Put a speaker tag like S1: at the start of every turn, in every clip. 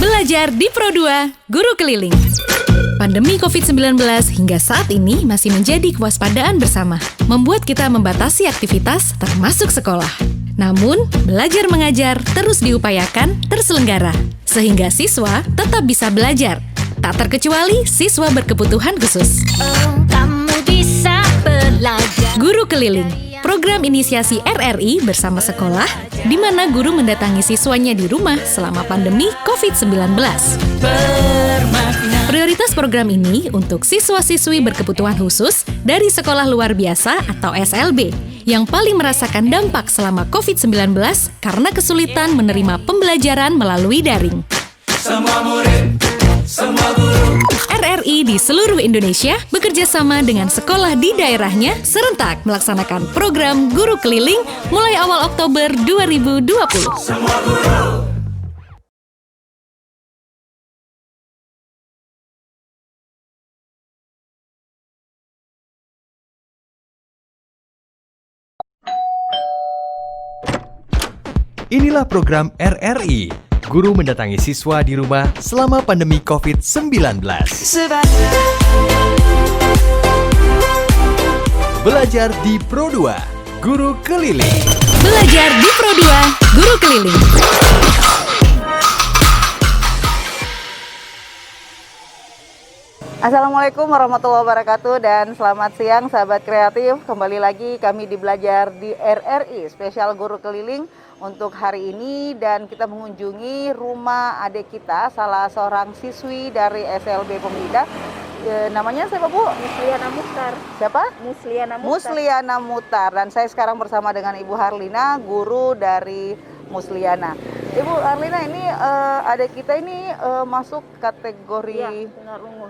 S1: Belajar di Pro2, Guru Keliling. Pandemi COVID-19 hingga saat ini masih menjadi kewaspadaan bersama, membuat kita membatasi aktivitas termasuk sekolah. Namun, belajar mengajar terus diupayakan terselenggara, sehingga siswa tetap bisa belajar. Tak terkecuali siswa berkebutuhan khusus.
S2: Kamu bisa belajar.
S1: Guru Keliling, program inisiasi RRI bersama sekolah, di mana guru mendatangi siswanya di rumah selama pandemi COVID-19. Prioritas program ini untuk siswa-siswi berkebutuhan khusus dari sekolah luar biasa atau SLB, yang paling merasakan dampak selama COVID-19 karena kesulitan menerima pembelajaran melalui daring.
S3: Semua murid, semua guru.
S1: RRI di seluruh Indonesia bekerja sama dengan sekolah di daerahnya serentak melaksanakan program Guru Keliling mulai awal Oktober 2020.
S3: Semua guru.
S4: Inilah program RRI. Guru mendatangi siswa di rumah selama pandemi COVID-19. Belajar di Pro2, Guru Keliling.
S1: Belajar di Pro2, Guru Keliling.
S5: Assalamualaikum warahmatullahi wabarakatuh dan selamat siang sahabat kreatif. Kembali lagi kami di Belajar di RRI Spesial Guru Keliling untuk hari ini, dan kita mengunjungi rumah adik kita, salah seorang siswi dari SLB Pemuda. Namanya siapa, Bu?
S6: Musliana Muhtar.
S5: Siapa?
S6: Musliana Muhtar.
S5: Musliana Muhtar. Dan saya sekarang bersama dengan Ibu Harlina, guru dari Musliana. Ibu Harlina, ini adik kita ini masuk kategori
S6: Ya,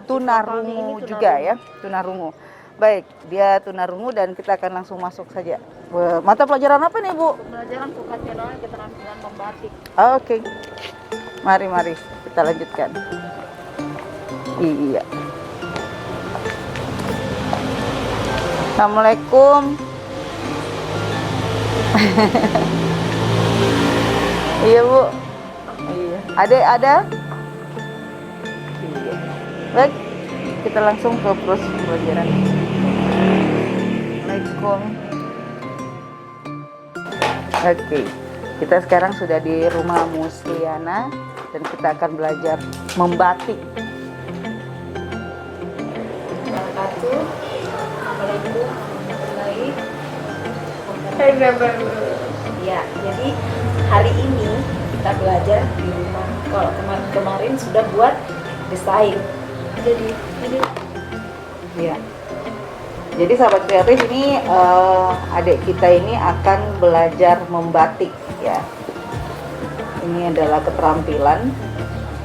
S5: tunarungu juga ya, tunarungu. Baik, dia tunarungu dan kita akan langsung masuk saja. Mata pelajaran apa nih, Bu?
S6: Pelajaran vokasional keterampilan membatik.
S5: Oke. Mari kita lanjutkan. Iya. Assalamualaikum. Iya, Bu. Iya. Ada? Iya. Baik, kita langsung ke proses pembelajaran. Assalamualaikum. Oke, kita sekarang sudah di rumah Musliana dan kita akan belajar membatik.
S6: Assalamualaikum warahmatullahi wabarakatuh. Ya, jadi hari ini kita belajar di rumah. Kalau kemarin sudah buat desain. Jadi ini
S5: Ya. Jadi sahabat kreatif, ini adik kita ini akan belajar membatik ya. Ini adalah keterampilan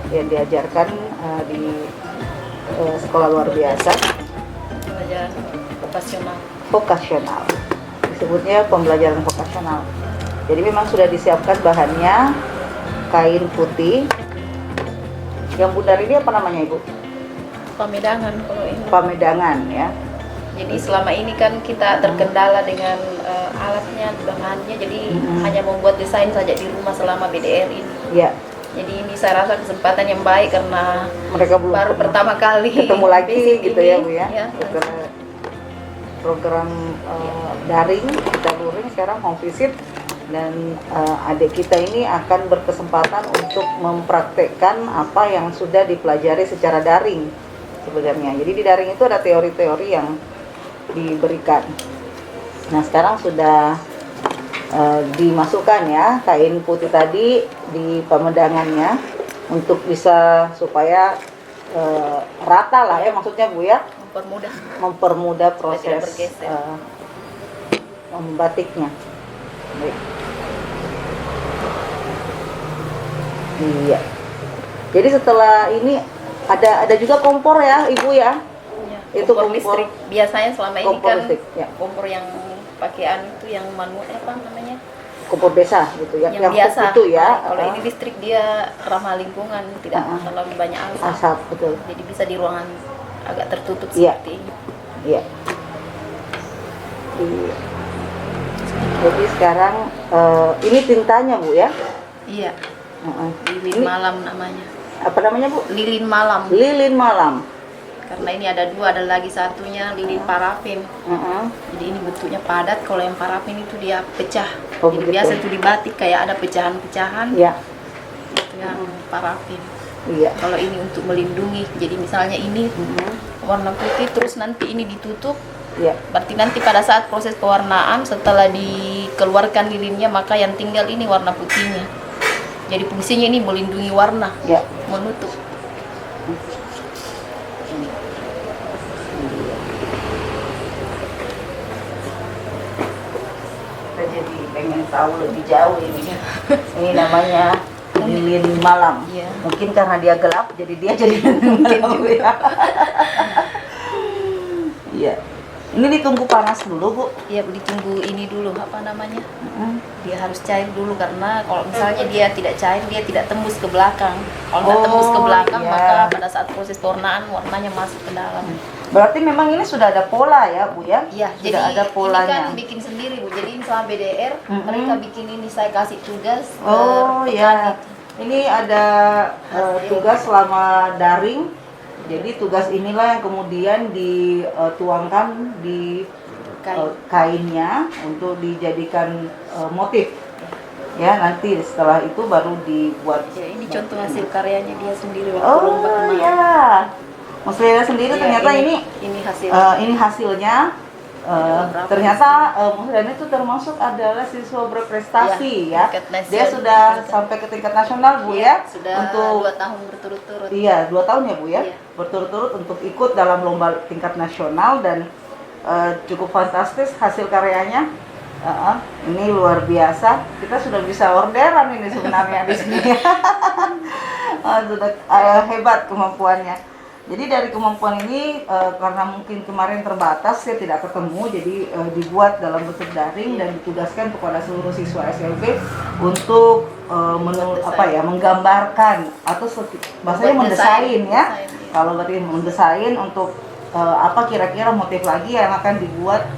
S5: yang diajarkan di sekolah luar biasa.
S6: pelajaran vokasional.
S5: Vokasional. Disebutnya pembelajaran vokasional. Jadi memang sudah disiapkan bahannya, kain putih. Yang bundar ini apa namanya, Ibu?
S6: Pamedangan kalau ini.
S5: Pamedangan ya.
S6: Jadi selama ini kan kita terkendala dengan alatnya, bahannya, jadi hanya membuat desain saja di rumah selama BDR ini.
S5: Ya.
S6: Jadi ini saya rasa kesempatan yang baik karena
S5: Mereka belum
S6: baru pertama kali
S5: ketemu lagi
S6: basic
S5: gitu
S6: ini.
S5: ya, Bu ya.
S6: Ya.
S5: Program daring, kita luring sekarang home visit, dan adik kita ini akan berkesempatan untuk mempraktekkan apa yang sudah dipelajari secara daring sebenarnya. Jadi di daring itu ada teori-teori yang diberikan. Nah, sekarang sudah dimasukkan ya kain putih tadi di pemedangannya untuk bisa supaya rata lah ya, maksudnya, Bu ya, mempermudah proses membatiknya. Baik. Iya. Jadi setelah ini ada juga kompor ya, Ibu ya.
S6: Ya,
S5: Itu
S6: kompor
S5: kompor
S6: listrik. Biasanya selama ini
S5: kompor
S6: kan
S5: listrik, ya.
S6: kompor yang pakaian itu yang manual apa namanya?
S5: Kompor desa gitu ya.
S6: Yang biasa.
S5: itu ya.
S6: Nah, kalau ini listrik dia ramah lingkungan, tidak terlalu banyak asap.
S5: Asap, betul.
S6: Jadi bisa di ruangan agak tertutup
S5: Iya.
S6: seperti ini.
S5: Iya. Iya. Jadi sekarang ini tintanya, Bu ya.
S6: Iya.
S5: Heeh.
S6: Bibit malam namanya.
S5: Apa namanya Bu?
S6: Lilin malam.
S5: Lilin malam.
S6: Karena ini ada dua, ada lagi satunya lilin parafin. Jadi ini bentuknya padat, kalau yang parafin itu dia pecah.
S5: Oh,
S6: Jadi
S5: begitu.
S6: biasa itu di batik kayak ada pecahan-pecahan.
S5: Ya.
S6: Itu yang parafin.
S5: Iya.
S6: Kalau ini untuk melindungi, jadi misalnya ini warna putih terus nanti ini ditutup.
S5: Iya.
S6: Berarti nanti pada saat proses pewarnaan setelah dikeluarkan lilinnya maka yang tinggal ini warna putihnya. Jadi fungsinya ini melindungi warna,
S5: Ya.
S6: menutup.
S5: Kita jadi pengen tahu lebih jauh ini. Ini namanya lilin malam.
S6: Iya.
S5: Mungkin karena dia gelap, jadi dia jadi mungkin juga ya. Iya. Ini ditunggu panas dulu Bu.
S6: Ya ditunggu ini dulu apa namanya? Dia harus cair dulu karena kalau misalnya dia tidak cair dia tidak tembus ke belakang. Kalau nggak tembus ke belakang
S5: iya.
S6: maka pada saat proses pewarnaan warnanya masuk ke dalam.
S5: Berarti memang ini sudah ada pola ya Bu ya?
S6: Iya,
S5: Sudah
S6: jadi
S5: ada polanya.
S6: ini kan bikin sendiri Bu. Jadi ini sama BDR mereka bikin ini saya kasih tugas.
S5: Oh ya. Ini ada tugas selama daring. Jadi tugas inilah yang kemudian dituangkan di kainnya untuk dijadikan motif. Ya, nanti setelah itu baru dibuat.
S6: Ya, ini contoh hasil karyanya dia sendiri waktu
S5: Oh
S6: lomba kemarin.
S5: ya. Mas Lila sendiri
S6: Ya,
S5: ternyata ini
S6: hasil.
S5: ini hasilnya. Ternyata Mas Lila itu termasuk adalah siswa berprestasi ya.
S6: tingkat nasional.
S5: Dia sudah sampai ke tingkat nasional Bu ya.
S6: Sudah
S5: Untuk
S6: 2 tahun berturut-turut.
S5: Iya, 2 tahun ya Bu ya,
S6: Iya.
S5: berturut-turut untuk ikut dalam lomba tingkat nasional dan cukup fantastis hasil karyanya. Ini luar biasa. Kita sudah bisa orderan ini sebenarnya di sini. Sudah hebat kemampuannya. Jadi dari kemampuan ini karena mungkin kemarin terbatas ya tidak ketemu, jadi dibuat dalam bentuk daring dan ditugaskan kepada seluruh siswa SLB untuk menggambarkan atau bahasanya
S6: Membuat
S5: mendesain ya.
S6: desain.
S5: Kalau berarti mendesain untuk apa kira-kira motif lagi yang akan dibuat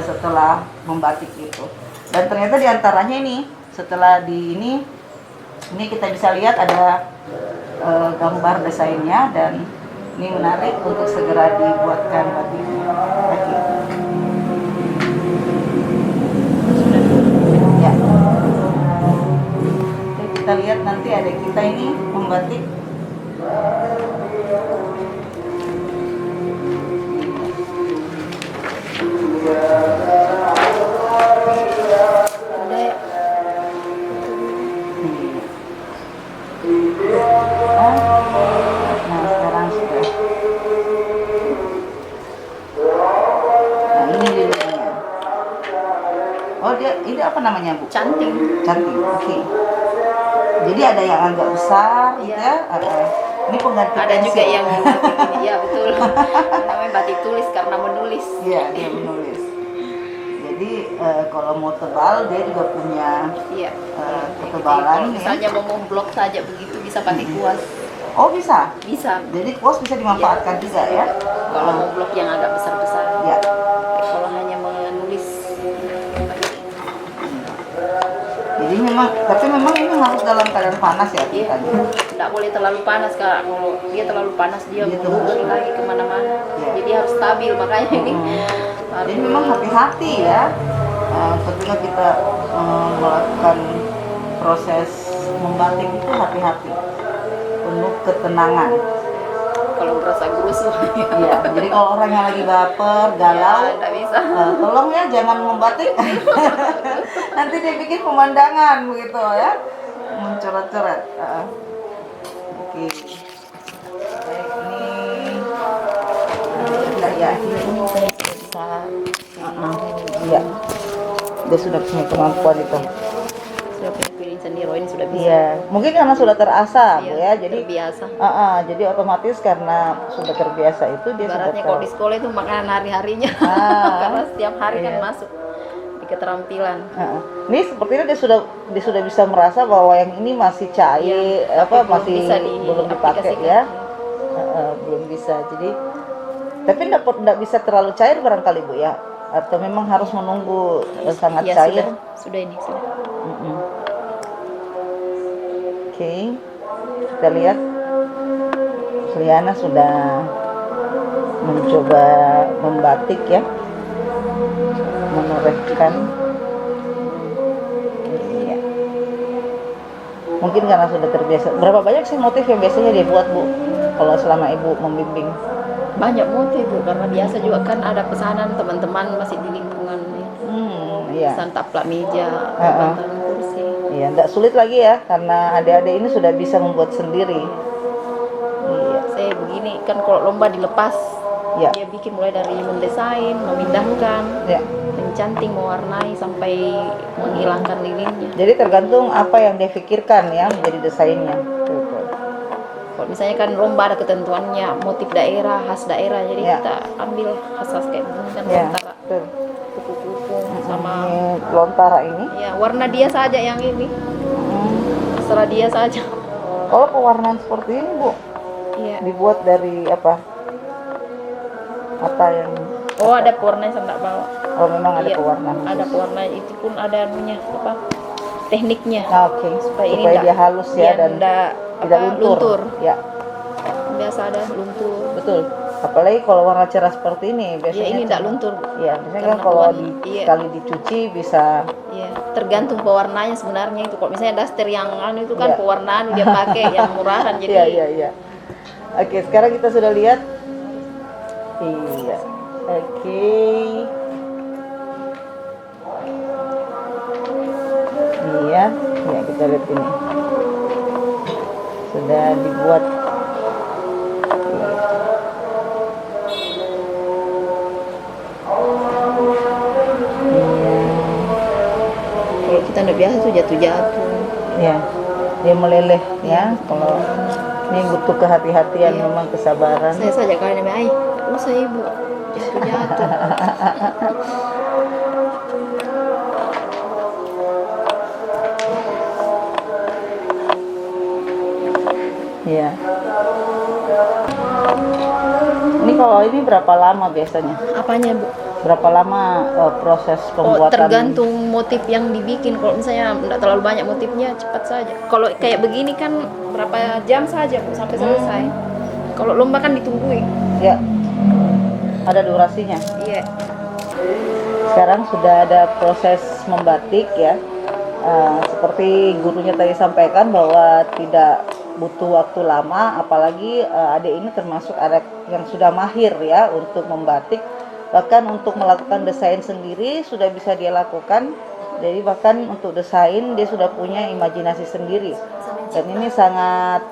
S5: setelah membatik itu. Dan ternyata diantaranya ini setelah ini kita bisa lihat ada gambar desainnya dan ini menarik untuk segera dibuatkan batiknya. Ya. Oke, kita lihat nanti adik kita ini membatik.
S6: Udah ya.
S5: Nah, sekarang sudah. Nah, ini lilinnya. Oh, ini apa namanya, Bu?
S6: Cantik.
S5: Cantik. Oke. Jadi ada yang agak besar gitu ya. Ini pengganti
S6: Ada
S5: pensil.
S6: juga yang batik ini, ya betul. Ini namanya batik tulis karena menulis.
S5: Iya, dia menulis. Jadi kalau mau tebal dia juga punya
S6: Iya.
S5: ketebalan
S6: Kalau
S5: ya.
S6: misalnya mau memblok saja begitu bisa pakai kuas.
S5: Oh, bisa.
S6: Bisa.
S5: Jadi kuas bisa dimanfaatkan juga ya.
S6: Kalau mau blok yang agak besar-besar.
S5: Ya.
S6: Kalau hanya menulis
S5: Jadi tapi memang ini harus dalam keadaan panas ya
S6: iya,
S5: tadi.
S6: tidak boleh terlalu panas Kak. Kalau dia terlalu panas dia
S5: Dia
S6: menulis
S5: terus.
S6: lagi kemana-mana.
S5: Iya.
S6: Jadi harus stabil makanya ini.
S5: Jadi memang hati-hati ya ketika kita melakukan proses membatik itu hati-hati, penuh ketenangan.
S6: Kalau merasa gerusuh.
S5: Iya. Jadi kalau orang yang lagi baper, galau,
S6: Tidak bisa.
S5: tolong ya jangan membatik. Nanti dia bikin pemandangan begitu ya, mencoret-coret. Oke. Baik, ini
S6: Bisa.
S5: iya. Dia sudah punya kemampuan itu.
S6: Sudah pilih sendiri, oh, ini sudah bisa.
S5: Iya, mungkin karena sudah terasa, Bu ya. Jadi
S6: terbiasa.
S5: jadi otomatis karena sudah terbiasa itu dia
S6: Ibaratnya
S5: sudah
S6: kalau di sekolah itu makanan hari-harinya. Karena setiap hari kan
S5: Iya.
S6: masuk di keterampilan.
S5: Ini sepertinya dia sudah bisa merasa bahwa yang ini masih cair,
S6: Iya, tapi
S5: masih
S6: bisa
S5: belum dipakai
S6: diaplikasikan.
S5: ya. Belum bisa. Jadi tapi tidak bisa terlalu cair barangkali, Bu ya. Atau memang harus menunggu sangat
S6: Iya,
S5: cair.
S6: sudah ini sudah.
S5: Oke. Kita lihat. Liana sudah mencoba membatik ya, menorehkan. Iya. Mungkin karena sudah terbiasa. Berapa banyak sih motif yang biasanya dia buat, Bu? Kalau selama Ibu membimbing?
S6: Banyak motif Bu, karena biasa juga kan ada pesanan teman-teman masih di lingkungan nih.
S5: Iya.
S6: Pesan taplak meja,
S5: Heeh.
S6: bantalan kursi.
S5: Iya, enggak sulit lagi ya, karena adik-adik ini sudah bisa membuat sendiri. Iya.
S6: Saya begini kan kalau lomba dilepas,
S5: Ya.
S6: dia bikin mulai dari mendesain, memindahkan,
S5: Ya.
S6: mencanting, mewarnai sampai menghilangkan lilinnya.
S5: Jadi tergantung apa yang dia pikirkan ya menjadi desainnya. Betul.
S6: Kalau misalnya kan lomba ada ketentuannya, motif daerah, khas daerah, jadi
S5: Ya.
S6: kita ambil khas-khas kayak begini kan
S5: Ya,
S6: lontara,
S5: betul.
S6: kupu-kupu sama
S5: Ini lontara ini.
S6: ya warna dia saja yang ini, terserah dia saja.
S5: Kalau pewarnaan seperti ini, Bu,
S6: Iya.
S5: dibuat dari apa? Apa yang?
S6: Oh ada pewarna yang saya nggak bawa.
S5: Oh, memang ada
S6: Iya,
S5: pewarna khusus.
S6: ada pewarna itu pun ada anunya apa? Tekniknya.
S5: Ah, oke.
S6: Supaya ini
S5: Supaya dia
S6: nggak-
S5: halus ya dan
S6: nggak
S5: tidak
S6: apa,
S5: luntur. Ya,
S6: Biasa ada luntur.
S5: betul. Apalagi kalau warna cerah seperti ini,
S6: Ya
S5: biasanya
S6: ini tidak luntur.
S5: Iya, biasanya kan
S6: Karena
S5: kalau
S6: pewarna. Iya.
S5: sekali dicuci bisa.
S6: Iya, tergantung pewarnanya sebenarnya itu. Kalau misalnya daster yang anu itu kan
S5: Iya.
S6: pewarnaan dia pakai yang murahan jadi
S5: Iya, iya, iya. Oke, sekarang kita sudah lihat. Iya. Oke. Iya, ya kita lihat ini. Sudah dibuat. Iya.
S6: kalau kita nggak biasa tuh jatuh-jatuh.
S5: Ya, dia meleleh ya. Kalau ini butuh kehati-hatian,
S6: Iya.
S5: memang kesabaran.
S6: Saya saja kali namanya, "Ai, nggak usah ibu, jatuh-jatuh."
S5: Iya. Ini kalau ini berapa lama biasanya?
S6: Apanya bu?
S5: Berapa lama proses
S6: Oh,
S5: pembuatan?
S6: tergantung motif yang dibikin. Kalau misalnya nggak terlalu banyak motifnya, cepat saja. Kalau kayak begini kan berapa jam saja bu sampai selesai. Kalau lomba kan ditungguin.
S5: Ya. Ada durasinya.
S6: Iya.
S5: Sekarang sudah ada proses membatik ya. Seperti gurunya tadi sampaikan bahwa tidak butuh waktu lama, apalagi adik ini termasuk adik yang sudah mahir ya untuk membatik. Bahkan untuk melakukan desain sendiri sudah bisa dia lakukan. Jadi bahkan untuk desain dia sudah punya imajinasi sendiri. Dan ini sangat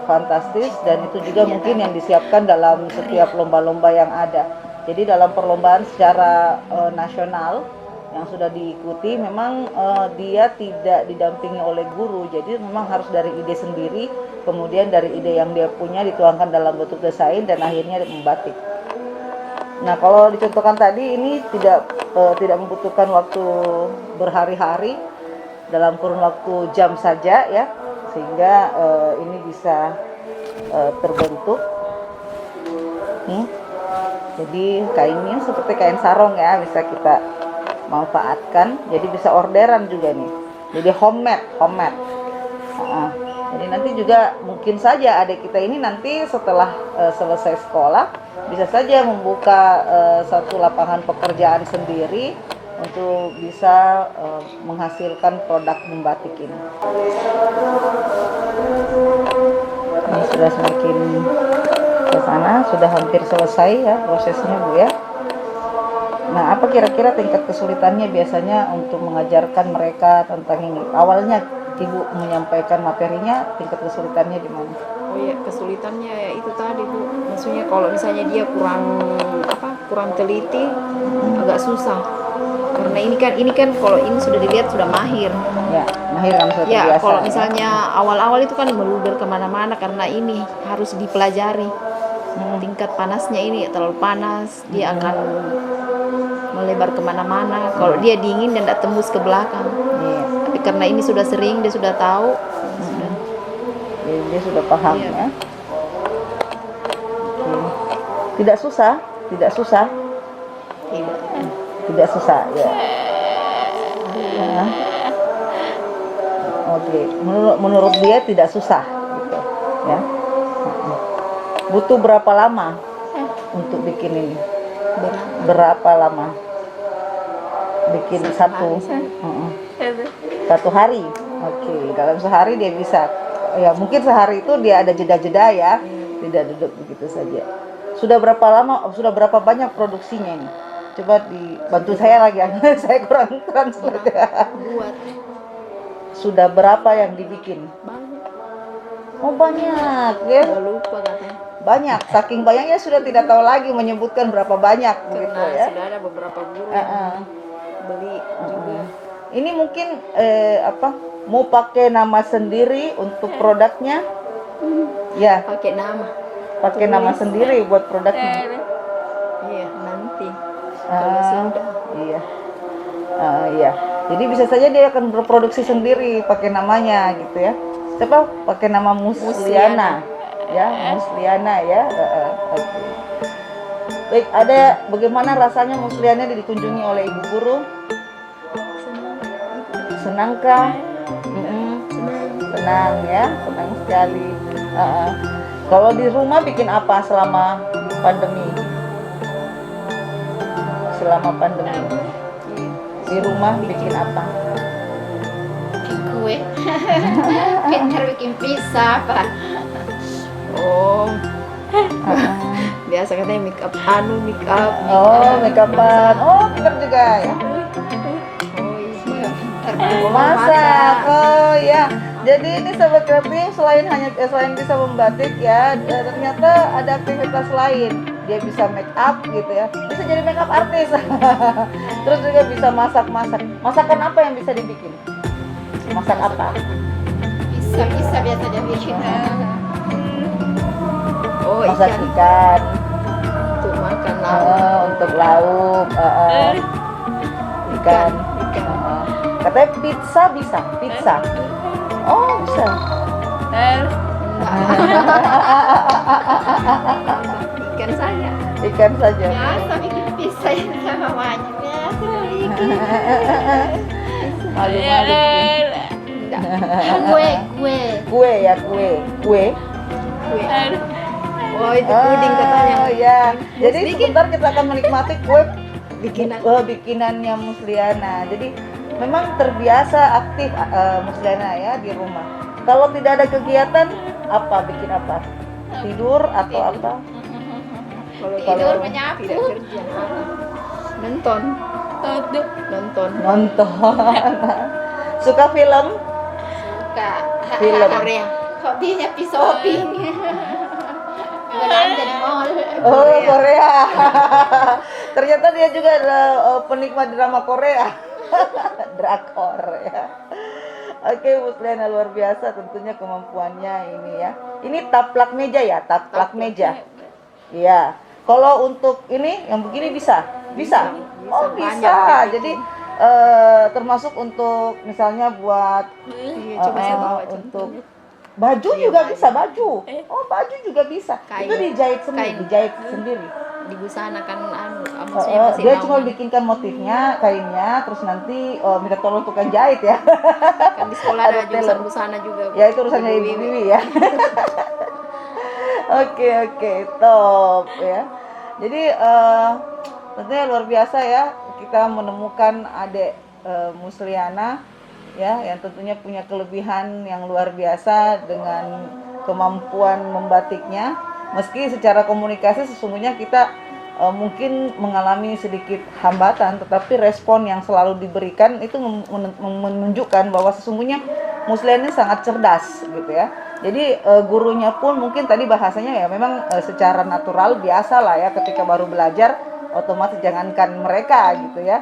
S5: fantastis, dan itu juga mungkin yang disiapkan dalam setiap lomba-lomba yang ada. Jadi dalam perlombaan secara nasional yang sudah diikuti, memang dia tidak didampingi oleh guru, jadi memang harus dari ide sendiri, kemudian dari ide yang dia punya dituangkan dalam bentuk desain dan akhirnya membatik. Nah, kalau dicontohkan tadi ini tidak membutuhkan waktu berhari-hari, dalam kurun waktu jam saja ya, sehingga ini bisa terbentuk. Jadi kainnya seperti kain sarung ya, bisa kita manfaatkan. Jadi bisa orderan juga nih. Jadi homemade. Jadi nanti juga mungkin saja adik kita ini nanti setelah selesai sekolah bisa saja membuka satu lapangan pekerjaan sendiri untuk bisa menghasilkan produk membatik ini. Ini sudah semakin ke sana, sudah hampir selesai ya prosesnya Bu ya. Nah, apa kira-kira tingkat kesulitannya biasanya untuk mengajarkan mereka tentang ini? Awalnya Ibu menyampaikan materinya, tingkat kesulitannya di mana?
S6: Oh iya, kesulitannya ya itu tadi bu. Maksudnya kalau misalnya dia kurang teliti, agak susah. Karena ini kan kalau ini sudah dilihat sudah mahir.
S5: Ya, mahir kan seperti
S6: Ya,
S5: biasa.
S6: kalau misalnya awal-awal itu kan meluber kemana-mana karena ini harus dipelajari. Tingkat panasnya ini terlalu panas, dia akan melebar kemana-mana. Kalau dia dingin dan tidak tembus ke belakang.
S5: Iya.
S6: Tapi karena ini sudah sering, dia sudah tahu.
S5: Jadi dia sudah paham
S6: Iya.
S5: ya. Oke. Tidak susah.
S6: Tidak.
S5: Tidak susah ya. Ya. Oke, menurut dia tidak susah gitu ya. Butuh berapa lama untuk bikin ini? Berapa lama? Bikin satu? Satu hari? Oke, dalam sehari dia bisa. Ya mungkin sehari itu dia ada jeda-jeda ya, tidak duduk begitu saja. Sudah berapa lama? Sudah berapa banyak produksinya ini? Coba dibantu saya lagi, saya kurang translate.
S6: Buat
S5: Sudah berapa yang dibikin?
S6: banyak.
S5: Oh banyak ya?
S6: Lupa katanya.
S5: Banyak, saking banyaknya sudah tidak tahu lagi menyebutkan berapa banyak begitu
S6: Karena
S5: ya.
S6: sudah ada beberapa guru yang beli juga.
S5: Ini mungkin mau pakai nama sendiri untuk produknya? Ya,
S6: Pakai nama.
S5: pakai nama sendiri buat produknya.
S6: Iya, nanti.
S5: Ah, iya. Iya. Jadi bisa saja dia akan berproduksi sendiri pakai namanya gitu ya. Coba pakai nama Musliana. Ya, Musliana ya. Oke. Baik, ada bagaimana rasanya Musliana dikunjungi oleh ibu guru? Senangkah? Senang ya, senang sekali. Kalau di rumah bikin apa selama pandemi? Selama pandemi di rumah bikin apa?
S7: Kue. Pintar bikin pizza apa?
S6: Oh. Biasa katanya make up.
S5: Oh, make upan. Oh, pintar juga ya.
S6: Oh iya.
S5: Masak. Oh ya. Jadi ini sahabat kreatif selain bisa membatik ya, ternyata ada aktivitas lain. Dia bisa make up gitu ya. Bisa jadi make up artis. Terus juga bisa masak-masak. Masakan apa yang bisa dibikin? Masak apa?
S7: Pizza biasa dia bikin.
S6: Oh,
S5: Masak
S6: ikan
S5: ikan.
S6: untuk makan lauk.
S5: Untuk lauk. Ikan. Katanya pizza bisa. Pizza. Oh bisa.
S6: Ikan saja.
S5: Ikan saja.
S7: Biasa bikin pizza yang sama banyak. Biasa bikin.
S5: Malu-malu.
S7: Kue.
S5: Kue.
S6: Oh, itu puding katanya.
S5: Oh ya. Jadi sebentar kita akan menikmati kue bikinannya Musliana. Jadi memang terbiasa aktif Musliana ya di rumah. Kalau tidak ada kegiatan bikin apa? Tidur atau apa?
S7: Tidur menyapu.
S6: Tidak kerja. Nonton.
S5: Nonton. Suka film?
S7: Suka.
S5: Film.
S6: Korea.
S7: Hobinya shopping. Belanja di mall.
S5: Oh, Korea. Ternyata dia juga adalah penikmat drama Korea. Drakor ya. Oke, Musliana luar biasa tentunya kemampuannya ini ya. Ini taplak meja ya, taplak meja. Iya. Kalau untuk ini yang begini bisa? Bisa. Oh, bisa. Jadi termasuk untuk misalnya buat
S6: Coba saya bawa
S5: untuk baju juga bisa, baju. Oh, baju juga bisa.
S6: Kain.
S5: Itu dijahit sendiri,
S6: Kain.
S5: dijahit sendiri.
S6: di busana kan maksudnya masih
S5: Dia
S6: mau.
S5: cuma bikinkan motifnya, kainnya, terus nanti minta tolong tukang jahit ya.
S6: Kan di sekolah ada jurusan
S5: tailor.
S6: busana juga.
S5: Ya itu urusannya Ibu Wiwi ya. Oke, top ya. Jadi tentunya luar biasa ya kita menemukan adik Musliana ya yang tentunya punya kelebihan yang luar biasa dengan kemampuan membatiknya. Meski secara komunikasi sesungguhnya kita mungkin mengalami sedikit hambatan, tetapi respon yang selalu diberikan itu menunjukkan bahwa sesungguhnya Musliana ini sangat cerdas gitu ya. Jadi gurunya pun mungkin tadi bahasanya ya memang secara natural biasa lah ya ketika baru belajar otomatis jangankan mereka gitu ya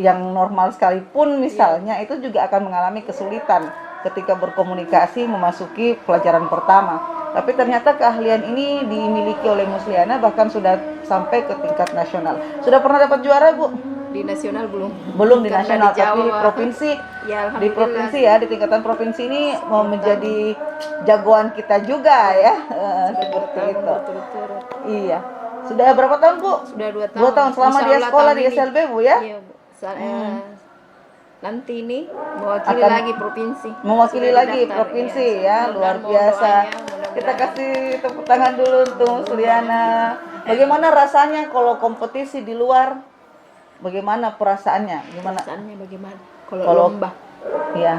S5: yang normal sekalipun misalnya itu juga akan mengalami kesulitan ketika berkomunikasi memasuki pelajaran pertama. Tapi ternyata keahlian ini dimiliki oleh Musliana bahkan sudah sampai ke tingkat nasional. Sudah pernah dapat juara, Bu?
S6: Di nasional belum.
S5: Belum di
S6: Karena
S5: nasional,
S6: di Jawa.
S5: tapi provinsi.
S6: Ya,
S5: Di provinsi ya, di tingkatan provinsi ini mau menjadi jagoan kita juga ya. Seperti itu.
S6: Berturut-turut.
S5: Iya. Sudah berapa tahun, Bu?
S6: Sudah 2 tahun.
S5: 2 tahun selama
S6: Insya
S5: dia
S6: Allah
S5: sekolah
S6: tahun
S5: di
S6: ini.
S5: SLB, Bu ya?
S6: Iya, Bu. Nanti ini mewakili
S5: Akan
S6: lagi provinsi.
S5: Mewakili
S6: Sudah
S5: lagi
S6: daftar,
S5: provinsi
S6: iya.
S5: ya, luar
S6: Mudah-mudahan
S5: biasa.
S6: doanya,
S5: Kita kasih tepuk tangan dulu untuk Musliana. Bagaimana rasanya kalau kompetisi di luar? Bagaimana perasaannya? Gimana?
S6: Perasaannya bagaimana? Kalau
S5: Kalau-
S6: lomba,
S5: Iya.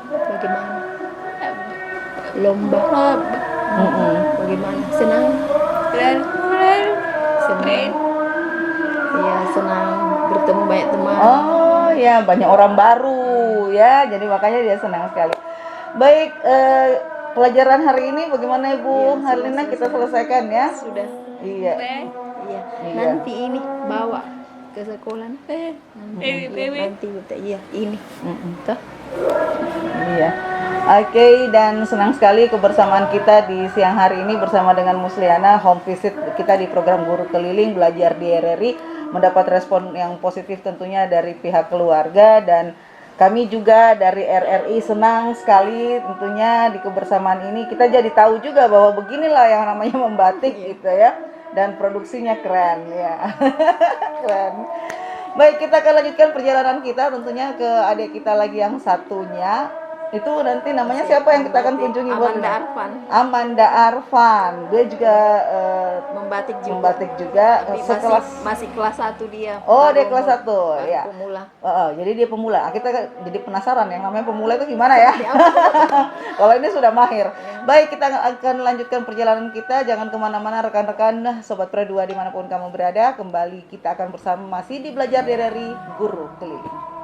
S6: bagaimana? Lomba, bagaimana? Senang? Senang. Iya, senang bertemu banyak teman.
S5: Oh ya, banyak orang baru ya, jadi makanya dia senang sekali. Baik, pelajaran hari ini bagaimana Ibu Harlina kita selesaikan ya?
S6: Sudah.
S5: Iya.
S6: Iya.
S5: Iya.
S6: Nanti ini bawa ke sekolah. Nanti iya ini. Toh?
S5: Iya. Oke, dan senang sekali kebersamaan kita di siang hari ini bersama dengan Musliana, home visit kita di program Guru Keliling Belajar di RRI, mendapat respon yang positif tentunya dari pihak keluarga, dan kami juga dari RRI senang sekali tentunya di kebersamaan ini. Kita jadi tahu juga bahwa beginilah yang namanya membatik gitu ya, dan produksinya keren ya. Keren. Baik, kita akan lanjutkan perjalanan kita tentunya ke adik kita lagi yang satunya. Itu nanti namanya siapa yang kita akan kunjungi?
S6: Amanda Arfan.
S5: Amanda Arfan. Dia juga
S6: Membatik juga. Tapi masih kelas 1 dia.
S5: Oh,
S6: Baru
S5: dia kelas 1
S6: baru
S5: ya.
S6: Pemula.
S5: Jadi dia pemula. Kita jadi penasaran yang namanya pemula itu gimana ya? Kalau ini sudah mahir. Baik, kita akan lanjutkan perjalanan kita. Jangan kemana-mana rekan-rekan, Sobat Pro 2 dimanapun kamu berada. Kembali kita akan bersama masih di Belajar dari Guru Keliling.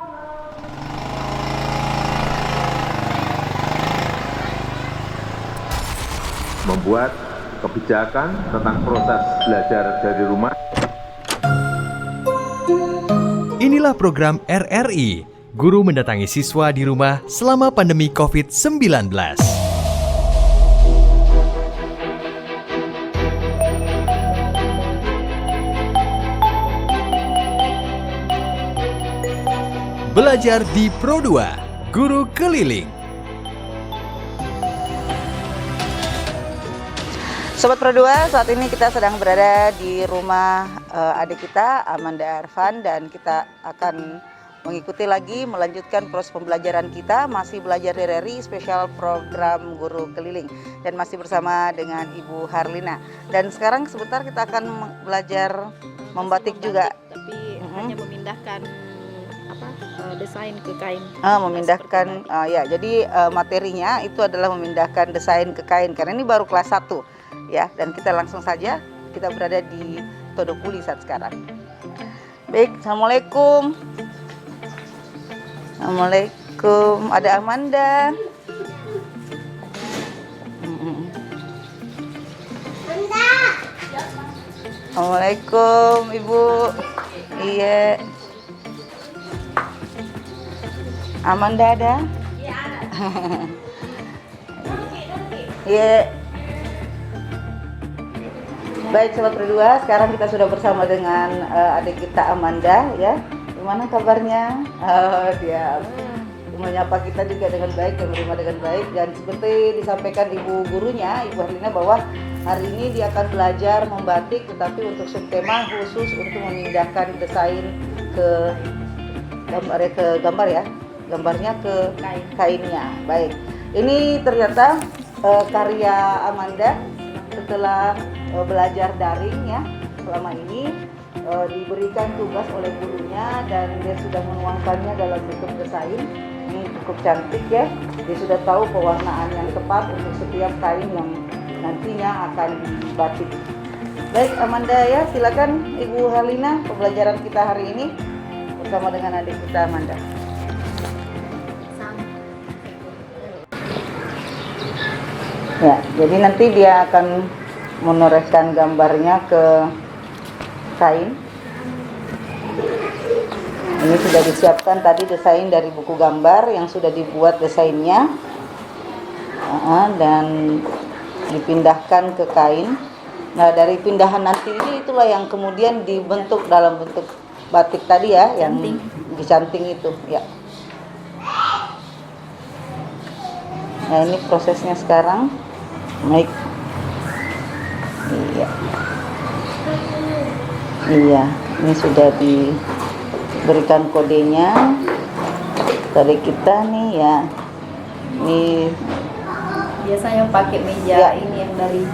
S8: Membuat kebijakan tentang proses belajar dari rumah.
S4: Inilah program RRI, Guru mendatangi siswa di rumah selama pandemi COVID-19. Belajar di Pro 2, Guru Keliling.
S5: Sobat Pro 2, saat ini kita sedang berada di rumah adik kita Amanda Arfan, dan kita akan mengikuti lagi melanjutkan proses pembelajaran kita, masih belajar RRI spesial program Guru Keliling, dan masih bersama dengan Ibu Harlina. Dan sekarang sebentar kita akan belajar membatik juga.
S6: Tapi hanya memindahkan desain ke kain.
S5: Memindahkan ya, jadi materinya itu adalah memindahkan desain ke kain, karena ini baru kelas 1 ya, dan kita langsung saja, kita berada di Todopuli saat sekarang. Baik, Assalamualaikum. Assalamualaikum. Ada Amanda. Assalamualaikum Ibu. Iya. Amanda ada? Iya ada. Iya. Baik Sobat Pro 2, sekarang kita sudah bersama dengan adik kita Amanda ya. Gimana kabarnya? Dia menyapa kita juga dengan baik dan menerima dengan baik, dan seperti disampaikan ibu gurunya, Ibu Harlina, bahwa hari ini dia akan belajar membatik, tetapi untuk subtema khusus untuk memindahkan desain ke gambar ya, gambarnya ke kainnya. Baik, ini ternyata karya Amanda setelah belajar daring ya selama ini, diberikan tugas oleh gurunya, dan dia sudah menuangkannya dalam bentuk desain. Ini cukup cantik ya, dia sudah tahu pewarnaan yang tepat untuk setiap kain yang nantinya akan dibatik. Baik Amanda ya, silakan Ibu Harlina, pembelajaran kita hari ini bersama dengan adik kita Amanda. Ya, jadi nanti dia akan menorehkan gambarnya ke kain. Ini sudah disiapkan tadi desain dari buku gambar yang sudah dibuat desainnya, dan dipindahkan ke kain. Nah, dari pindahan nanti ini itulah yang kemudian dibentuk dalam bentuk batik tadi ya, yang dicanting itu ya. Nah, ini prosesnya sekarang. Baik. Iya, ini sudah diberikan kodenya dari kita nih ya. Ini
S6: Biasanya pakai meja
S5: Ya.
S6: ini yang dari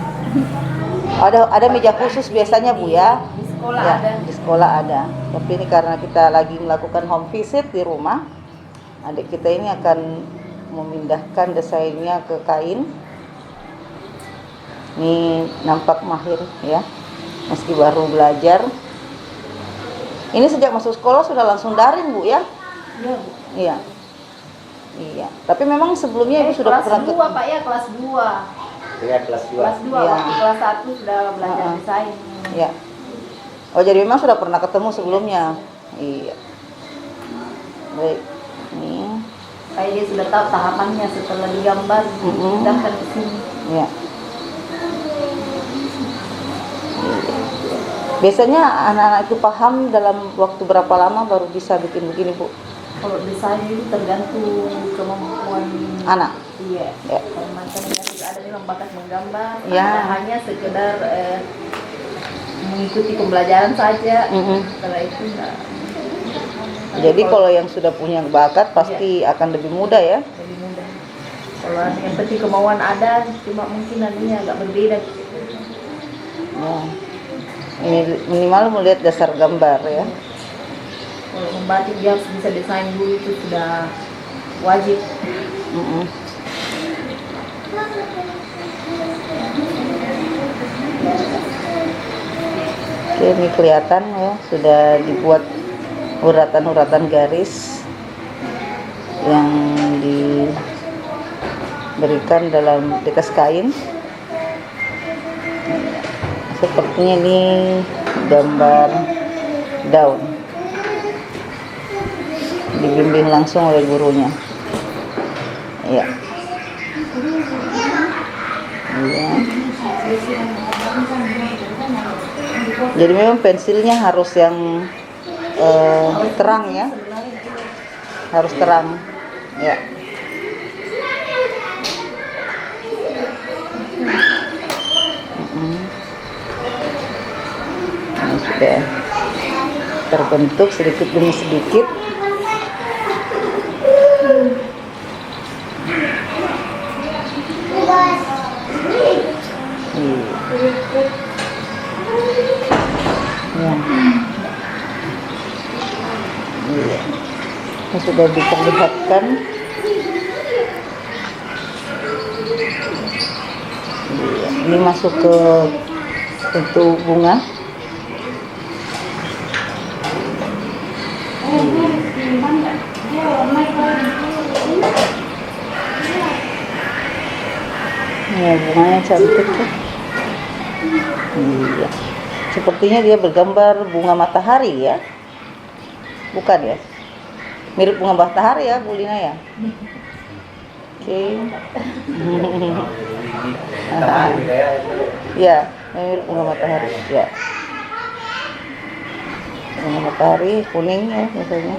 S5: Ada meja khusus biasanya Bu ya?
S6: di sekolah
S5: Ya,
S6: ada.
S5: di sekolah ada. Tapi ini karena kita lagi melakukan home visit di rumah, adik kita ini akan memindahkan desainnya ke kain. Ini nampak mahir ya, meski baru belajar. Ini sejak masuk sekolah sudah langsung daring Bu ya?
S6: Iya, Bu.
S5: Iya. Iya. Tapi memang sebelumnya Ibu sudah
S6: kelas
S5: pernah
S6: 2 Pak ya, kelas 2.
S9: Ya, kelas 2.
S6: Kelas 2
S5: Iya.
S6: waktu kelas 1 sudah belajar desain.
S5: Ya. Oh, jadi memang sudah pernah ketemu sebelumnya. Iya. Baik. Ini.
S6: Kayak dia sudah tahu tahapannya setelah digambar, dipindahkan ke sini.
S5: Ya. Biasanya anak-anak itu paham dalam waktu berapa lama baru bisa bikin begini, Bu?
S6: Kalau desain itu tergantung kemampuan
S5: Anak.
S6: Iya.
S5: Ya.
S6: Karena ada yang bakat menggambar,
S5: Ya.
S6: ada hanya sekedar mengikuti pembelajaran saja. Setelah itu enggak.
S5: Jadi kalau yang sudah punya bakat pasti akan lebih mudah ya.
S6: Lebih mudah. Kalau yang penting kemauan ada, cuma mungkin nantinya agak berbeda.
S5: Ya. Ini minimal melihat dasar gambar ya.
S6: Kalau membatik dia harus bisa desain dulu, itu sudah wajib.
S5: Oke, ini kelihatan ya sudah dibuat uratan-uratan garis yang diberikan dalam di atas kain. Sepertinya ini gambar daun, dibimbing langsung oleh gurunya. Iya. Iya. Jadi memang pensilnya harus yang terang ya, harus terang. Ya. Ini sudah terbentuk sedikit demi sedikit. Ya. Iya. Ini sudah diperlihatkan. Iya. Ini masuk ke bentuk bunga. Ya, bunganya cantik tuh. Iya. Sepertinya dia bergambar bunga matahari ya. Bukan ya? Mirip bunga matahari ya, Bu Lina ya? Oke. Ya, mirip bunga matahari. Ya. Bunga matahari kuning ya biasanya.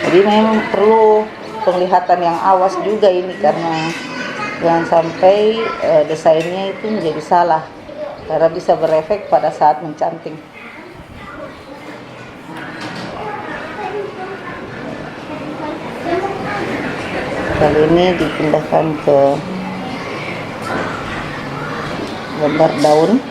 S5: Jadi memang perlu penglihatan yang awas juga ini, karena jangan sampai desainnya itu menjadi salah, karena bisa berefek pada saat mencanting. Kali ini dipindahkan ke gambar daun.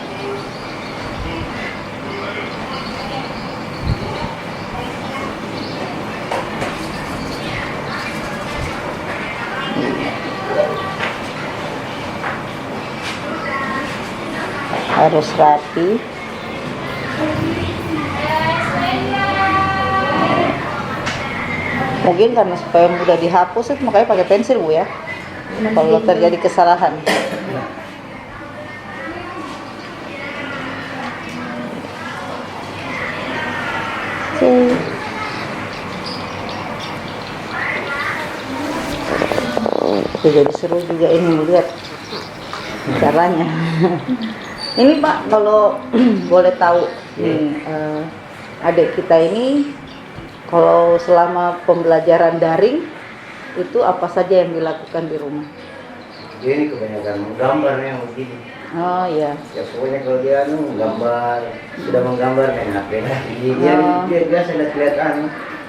S5: Harus rapi. Mungkin karena supaya mudah dihapus itu makanya pakai pensil, Bu ya. Kalau terjadi kesalahan. Oke, jadi seru juga ini melihat caranya. Ini Pak, kalau boleh tahu nih, adik kita ini kalau selama pembelajaran daring itu apa saja yang dilakukan di rumah?
S9: Dia ini kebanyakan menggambarnya yang begini.
S5: Oh iya.
S9: Ya pokoknya kalau dia menggambar, sudah menggambar main HP lagi. Dia biasa lihat-lihat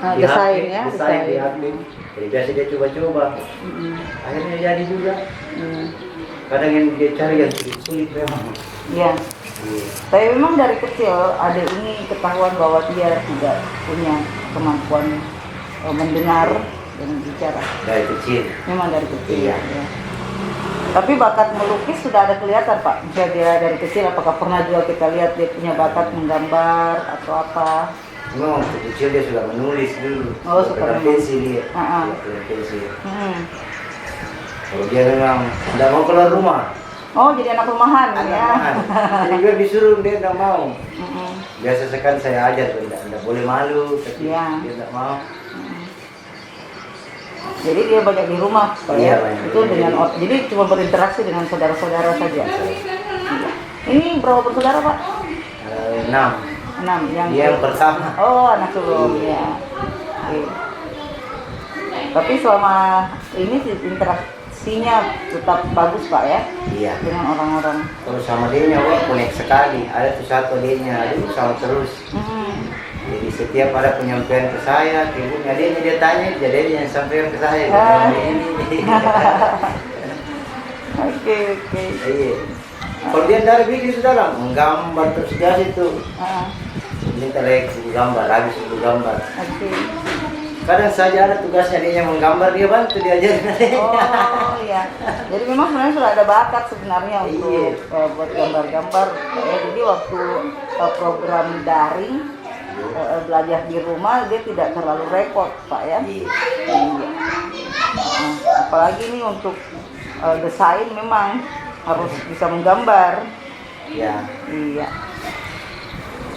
S5: desain ya,
S9: desain di
S5: desain.
S9: HP. Jadi biasa dia coba-coba. Akhirnya jadi juga. Kadang yang dia cari yang sulit memang.
S5: Iya. Tapi memang dari kecil adik ini ketahuan bahwa dia tidak punya kemampuan mendengar dan bicara.
S9: Dari kecil.
S5: Memang dari kecil.
S9: Iya.
S5: Ya. Tapi bakat melukis sudah ada kelihatan Pak. Misalnya dia dari kecil, apakah pernah juga kita lihat dia punya bakat menggambar atau apa?
S9: Memang waktu kecil dia sudah menulis dulu.
S5: Oh, suka
S9: pegang
S5: menulis.
S9: pensil dia.
S5: Ah.
S9: Dia pegang pensil. Kalau dia memang tidak mau keluar rumah.
S5: Oh, jadi anak rumahan
S9: Anak
S5: ya.
S9: rumahan. Jadi gue disuruh dia tidak mau. Biasa sekali saya ajar, tidak boleh malu, tapi
S5: Iya.
S9: dia tidak mau.
S5: Jadi dia banyak di rumah, Pak,
S9: Iya,
S5: ya.
S9: banyak.
S5: Itu dengan jadi cuma berinteraksi dengan saudara-saudara saja. Ini berapa bersaudara Pak?
S9: 6.
S5: 6
S9: Dia yang pertama.
S5: Oh, anak sulung ya. Oke. Tapi selama ini interaksinya tetap bagus Pak ya
S9: Iya.
S5: dengan orang-orang.
S9: Kalau sama dia wah connect sekali. Ada tuh satu adiknya, aduh sama terus. Jadi setiap ada penyampaian ke saya, ibunya dia tanya, jadi dia yang sampaikan ke saya. Ini.
S5: Oke.
S9: Iya. Kalau dia dari video sudah lah, menggambar terus dia itu. Minta lagi suruh gambar, habis suruh gambar.
S5: Oke.
S9: Kadang saja ada tugasnya dia yang menggambar, dia bantu diajarin.
S5: Oh iya. Jadi memang sebenarnya sudah ada bakat sebenarnya untuk buat gambar-gambar. Ya, jadi waktu program daring belajar di rumah dia tidak terlalu repot Pak ya. Iya. Apalagi ini untuk desain memang harus bisa menggambar.
S9: Iya.
S5: Iya.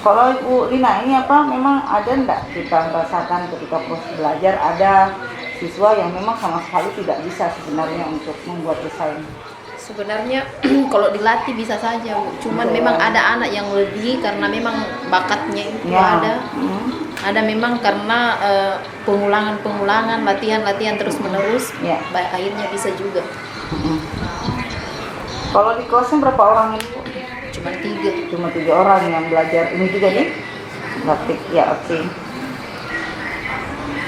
S5: Kalau Ibu Lina ini apa memang ada enggak kita merasakan ketika proses belajar ada siswa yang memang sama sekali tidak bisa sebenarnya untuk membuat desain?
S6: Sebenarnya kalau dilatih bisa saja, Bu. Cuman memang ada anak yang lebih karena memang bakatnya itu ada. Ada memang karena pengulangan, latihan terus-menerus, akhirnya bisa juga.
S5: Kalau di kelasnya berapa orang ini, Bu? Cuma 3 orang yang belajar ini juga nih? Batik, ya oke.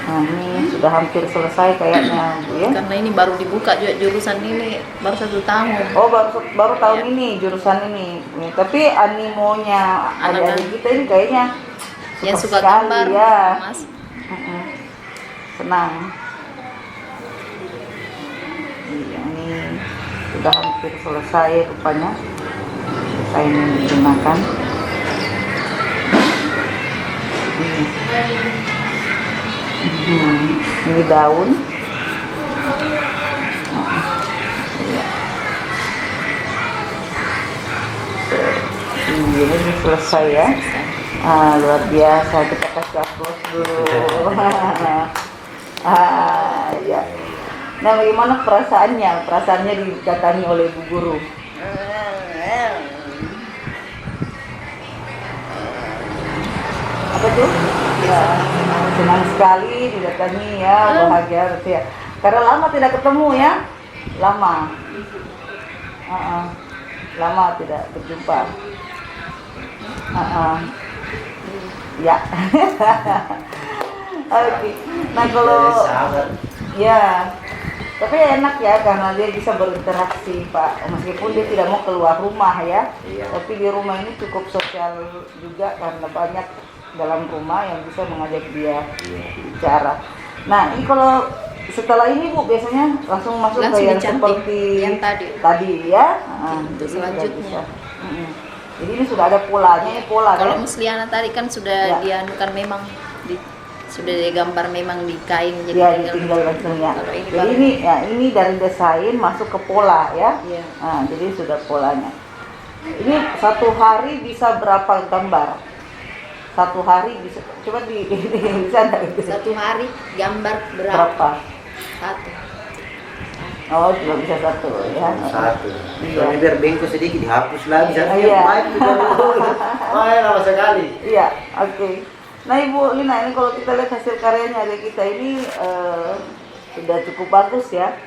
S5: Nah ini sudah hampir selesai kayaknya Bu ya?
S6: Karena ini baru dibuka juga jurusan ini, baru 1 tahun.
S5: Oh baru tahun ini jurusan ini. Ya, tapi animonya adik-adik kita ini kayaknya
S6: yang suka
S5: sekali,
S6: gambar,
S5: ya.
S6: Mas.
S5: Senang. Ini sudah hampir selesai rupanya. Desain yang digunakan. Ini daun. Ini selesai ya. Luar biasa, kita kasih aplaus dulu. Ya. Nah, bagaimana perasaannya? Perasaannya didatangi oleh Bu Guru. Apa tuh? Ya, senang sekali didatangi ya, bahagia berarti ya. Karena lama tidak ketemu ya, lama tidak berjumpa. Ya. Oke. Nah kalau ya, tapi enak ya karena dia bisa berinteraksi Pak. Meskipun dia tidak mau keluar rumah ya, tapi di rumah ini cukup sosial juga karena banyak dalam rumah yang bisa mengajak dia bicara. Nah ini kalau setelah ini Bu biasanya langsung masuk ke yang seperti
S6: yang
S5: tadi ya.
S6: Untuk selanjutnya.
S5: Jadi ini sudah ada polanya, pola.
S6: Kalau Musliana tadi kan sudah dianukan memang sudah digambar memang di kain
S5: jadi tinggal langsungnya. Jadi ini dari desain masuk ke pola ya. Nah, jadi sudah polanya. Ini 1 hari bisa berapa gambar? 1 hari bisa coba bisa enggak?
S6: 1 hari gambar
S5: berapa?
S6: 1.
S5: Oh, cuma bisa 1 ya.
S9: 1.
S5: Iya.
S9: Soalnya biar bengkok sedikit dihapus lagi.
S5: Iya.
S9: Lama sekali.
S5: Iya, oke. Nah Ibu Lina, ini kalau kita lihat hasil karyanya adik kita ini sudah cukup bagus ya.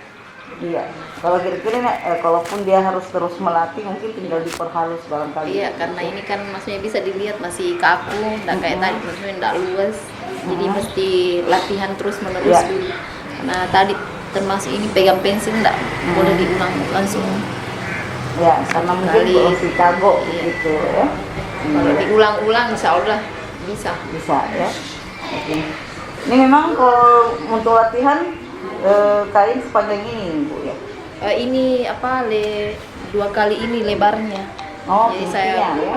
S5: Iya. Kalau kira-kira kalaupun dia harus terus melatih, mungkin tinggal diperhalus barangkali.
S6: Iya, karena ini kan maksudnya bisa dilihat masih kaku, nggak kayak tadi maksudnya nggak luas. Jadi mesti latihan terus menerus
S5: Iya.
S6: dulu. Nah tadi termasuk ini pegang pensil nggak boleh diulang langsung.
S5: Ya, karena mungkin
S6: Kali.
S5: masih kagok
S6: Iya.
S5: gitu ya.
S6: Kalau diulang-ulang insya Allah bisa.
S5: Bisa ya. Oke. Ini memang kalau untuk latihan kain sepanjang ini Bu ya.
S6: Ini apa 2 kali ini lebarnya.
S5: Oh,
S6: Jadi saya
S5: fungsinya, ya.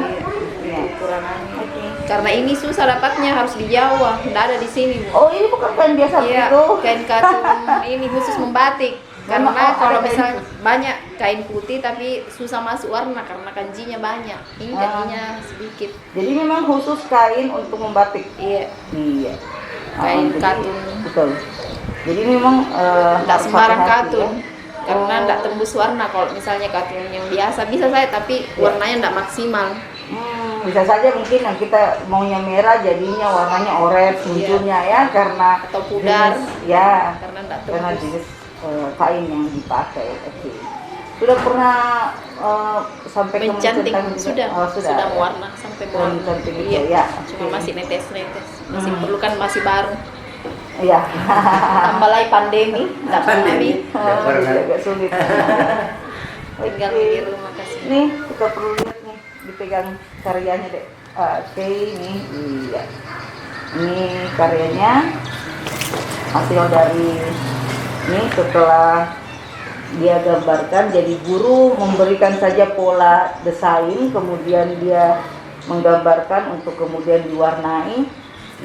S5: Iya.
S6: ukuran ini.
S5: Oke.
S6: Karena ini susah dapatnya harus di Jawa, nggak ada di sini Bu.
S5: Oh, ini bukan kain biasa
S6: Iya,
S5: begitu.
S6: kain katun ini khusus membatik. Karena
S5: Oh,
S6: kalau
S5: ada
S6: misalnya banyak kain putih tapi susah masuk warna karena kanjinya banyak. Ini kanjinya sedikit.
S5: Jadi memang khusus kain untuk membatik.
S6: Iya,
S5: Iya.
S6: kain
S5: Jadi-
S6: katun.
S5: Betul. Jadi memang
S6: Nggak
S5: harus
S6: sembarang
S5: hati-hati,
S6: katun.
S5: ya.
S6: Karena nggak tembus warna. Kalau misalnya katun yang biasa bisa saya tapi warnanya nggak maksimal.
S5: Bisa saja mungkin yang kita maunya merah jadinya warnanya orange munculnya ya karena
S6: Atau pudar.
S5: jenis, ya
S6: Karena nggak
S5: karena
S6: tembus.
S5: jenis kain yang dipakai. Oke. Sudah pernah sampai ke
S6: Mencanting
S5: mencetak juga?
S6: sudah,
S5: Oh,
S6: sudah mewarna sampai mewarna.
S5: mencanting itu,
S6: Iya,
S5: ya.
S6: cuma
S5: Oke.
S6: masih netes-netes. Masih perlu kan masih baru.
S5: Iya.
S6: Tambah lagi pandemi, nggak pernah nih.
S5: Agak sulit.
S6: Tinggal
S5: Oke.
S6: di rumah kasih.
S5: Nih kita perlu lihat nih dipegang karyanya deh. Oke, nih iya. Ini karyanya hasil dari ini setelah dia gambarkan. Jadi guru memberikan saja pola desain, kemudian dia menggambarkan untuk kemudian diwarnai.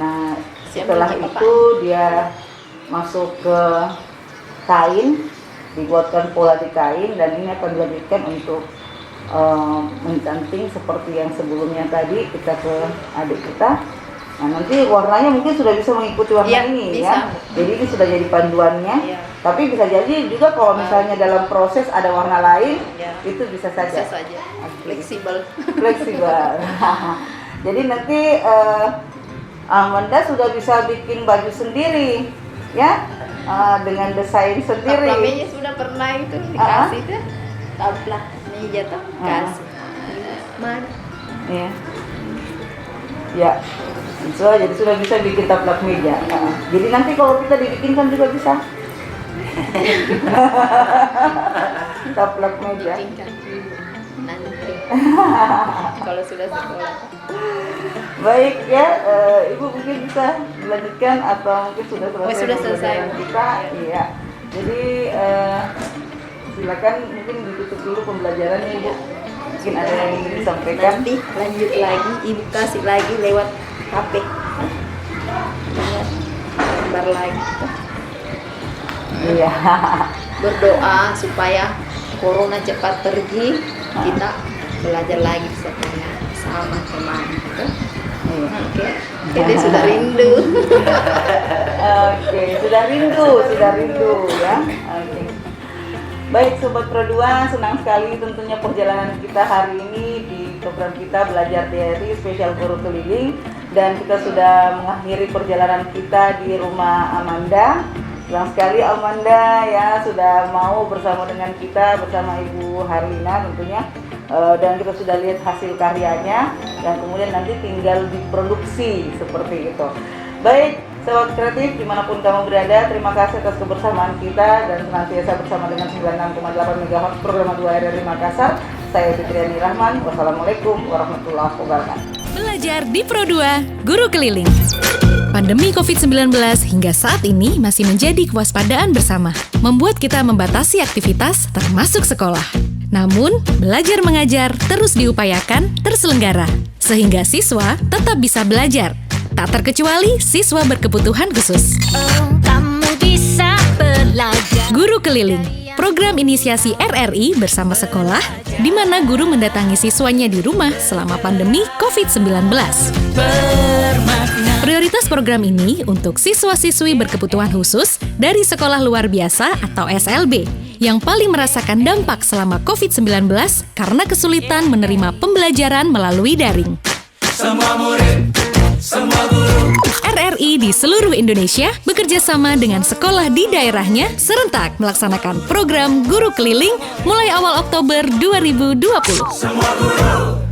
S5: Nah setelah itu dia masuk ke kain, dibuatkan pola di kain, dan ini akan dilanjutkan untuk mencanting seperti yang sebelumnya tadi kita ke adik kita. Nah nanti warnanya mungkin sudah bisa mengikuti warna
S6: Iya,
S5: ini
S6: bisa.
S5: ya. Jadi ini sudah jadi panduannya.
S6: Iya.
S5: Tapi bisa jadi juga kalau misalnya dalam proses ada warna lain,
S6: Iya.
S5: itu bisa saja.
S6: Bisa saja.
S5: Oke.
S6: Fleksibel.
S5: Fleksibel. Jadi nanti Amanda sudah bisa bikin baju sendiri, ya, dengan desain sendiri.
S6: Taplak meja sudah pernah itu dikasih tuh. Taplak meja tuh kasih. Mana?
S5: Ya. Ya. Jadi sudah bisa bikin taplak meja. Jadi nanti kalau kita dibikinkan juga bisa. Taplak meja.
S6: Bikinkan nanti. Kalau sudah sekolah.
S5: Baik ya, Ibu mungkin bisa melanjutkan atau mungkin sudah selesai.
S6: Oh, sudah selesai.
S5: pembelajaran kita. Iya. Jadi silakan mungkin ditutup dulu pembelajarannya Ibu. Mungkin ada yang ingin disampaikan.
S6: Nanti lanjut lagi, ibu kasih lagi lewat HP. Gambar lagi.
S5: Iya.
S6: Berdoa supaya corona cepat pergi, kita belajar lagi sekolah sama teman.
S5: Iya.
S6: Oke, dia sudah rindu.
S5: Oke, sudah rindu ya. Oke. Baik Sobat Pro 2, senang sekali tentunya perjalanan kita hari ini di program kita Belajar DRI Spesial Guru Keliling, dan kita sudah mengakhiri perjalanan kita di rumah Amanda. Senang sekali Amanda ya sudah mau bersama dengan kita, bersama Ibu Harlina tentunya. Dan kita sudah lihat hasil karyanya dan kemudian nanti tinggal diproduksi seperti itu. Baik Sobat Kreatif dimanapun kamu berada, terima kasih atas kebersamaan kita dan senantiasa bersama dengan 96,8 MHz program 2 RRI Makassar. Saya Fitriani Rahman, wassalamualaikum warahmatullahi wabarakatuh.
S1: Belajar di Pro 2, Guru Keliling. Pandemi COVID-19 hingga saat ini masih menjadi kewaspadaan bersama, membuat kita membatasi aktivitas termasuk sekolah. Namun, belajar mengajar terus diupayakan terselenggara, sehingga siswa tetap bisa belajar. Tak terkecuali siswa berkebutuhan khusus.
S2: Oh, kamu bisa belajar.
S1: Guru Keliling, program inisiasi RRI bersama sekolah, di mana guru mendatangi siswanya di rumah selama pandemi COVID-19. Prioritas program ini untuk siswa-siswi berkebutuhan khusus dari sekolah luar biasa atau SLB, yang paling merasakan dampak selama COVID-19 karena kesulitan menerima pembelajaran melalui daring.
S3: Semua murid, semua guru.
S1: RRI di seluruh Indonesia bekerja sama dengan sekolah di daerahnya serentak melaksanakan program Guru Keliling mulai awal Oktober 2020.
S3: Semua guru.